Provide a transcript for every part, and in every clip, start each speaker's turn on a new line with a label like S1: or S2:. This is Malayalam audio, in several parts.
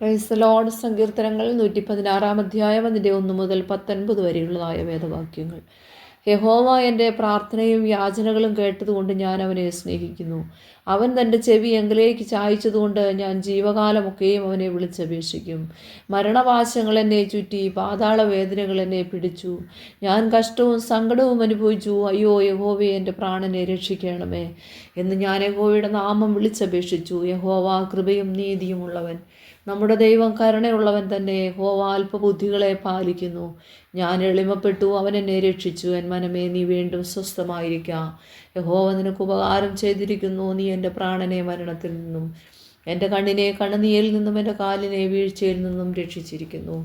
S1: Praise the Lord. സങ്കീർത്തനങ്ങൾ 116 അധ്യായം അതിൻ്റെ 1 മുതൽ 19 വരെയുള്ളതായ വേദവാക്യങ്ങൾ. യഹോവ എൻ്റെ പ്രാർത്ഥനയും യാചനകളും കേട്ടതുകൊണ്ട് ഞാൻ അവനെ സ്നേഹിക്കുന്നു. അവൻ തൻ്റെ ചെവി എങ്കിലേക്ക് ചായ്ച്ചതുകൊണ്ട് ഞാൻ ജീവകാലമൊക്കെയും അവനെ വിളിച്ചപേക്ഷിക്കും. മരണപാശങ്ങൾ എന്നെ ചുറ്റി, പാതാള വേദനകൾ എന്നെ പിടിച്ചു. ഞാൻ കഷ്ടവും സങ്കടവും അനുഭവിച്ചു. അയ്യോ യഹോവേ, എൻ്റെ പ്രാണനെ രക്ഷിക്കണമേ എന്ന് ഞാൻ യഹോവയുടെ നാമം വിളിച്ചപേക്ഷിച്ചു. യഹോവ കൃപയും നീതിയും ഉള്ളവൻ, നമ്മുടെ ദൈവം കരുണയുള്ളവൻ തന്നെ. യഹോവ അല്പബുദ്ധികളെ പാലിക്കുന്നു. ഞാൻ എളിമപ്പെട്ടു, അവൻ എന്നെ രക്ഷിച്ചു. എൻ മനമേ, നീ വീണ്ടും സ്വസ്ഥമായിരിക്കുക. യഹോവ നിനക്ക് ഉപകാരം ചെയ്തിരിക്കുന്നു. നീ എൻ്റെ പ്രാണനെ മരണത്തിൽ നിന്നും, എൻ്റെ കണ്ണിനെ കണ്ണുനീരിൽ നിന്നും, എൻ്റെ കാലിനെ വീഴ്ചയിൽ നിന്നും രക്ഷിച്ചിരിക്കുന്നു.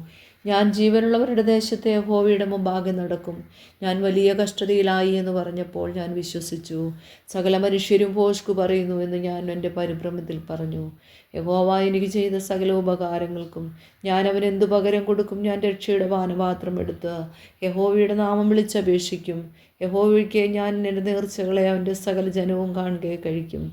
S1: ഞാൻ ജീവനുള്ളവരുടെ ദേശത്തെ യഹോവയുടെ മുമ്പാകെ നടക്കും. ഞാൻ വലിയ കഷ്ടതയിലായി എന്ന് പറഞ്ഞപ്പോൾ ഞാൻ വിശ്വസിച്ചു. സകല മനുഷ്യരും ഭോഷ്കു പറയുന്നു എന്ന് ഞാൻ എൻ്റെ പരിഭ്രമത്തിൽ പറഞ്ഞു. യഹോവ എനിക്ക് ചെയ്ത സകല ഉപകാരങ്ങൾക്കും ഞാൻ അവന് എന്തു പകരം കൊടുക്കും? ഞാൻ രക്ഷയുടെ പാനപാത്രം എടുത്ത് യഹോവയുടെ നാമം വിളിച്ചപേക്ഷിക്കും. യഹോവയ്ക്ക് ഞാൻ എൻ്റെ നേർച്ചകളെ അവൻ്റെ സകല ജനവും കാണുകയെ കഴിക്കും.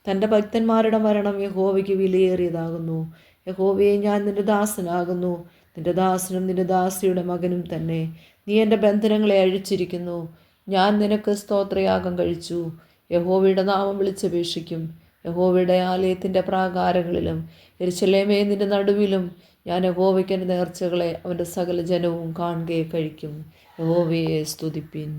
S1: തൻ്റെ ഭക്തന്മാരുടെ മരണം യഹോവയ്ക്ക് വിലയേറിയതാകുന്നു. യഹോവയെ, ഞാൻ നിൻ്റെ ദാസനാകുന്നു, നിൻ്റെ ദാസനും നിൻ്റെ ദാസിയുടെ മകനും തന്നെ. നീ എൻ്റെ ബന്ധനങ്ങളെ അഴിച്ചിരിക്കുന്നു. ഞാൻ നിനക്ക് സ്തോത്രയാഗം കഴിച്ചു. യഹോവയുടെ നാമം വിളിച്ചപേക്ഷിക്കും. യഹോവയുടെ ആലയത്തിൻ്റെ പ്രാകാരങ്ങളിലും യെരൂശലേമേ നിൻ്റെ നടുവിലും ഞാൻ യഹോവയ്ക്ക് എൻ്റെ നേർച്ചകളെ അവൻ്റെ സകല ജനവും കാണുകയെ കഴിക്കും. യഹോവയെ സ്തുതിപ്പിൻ.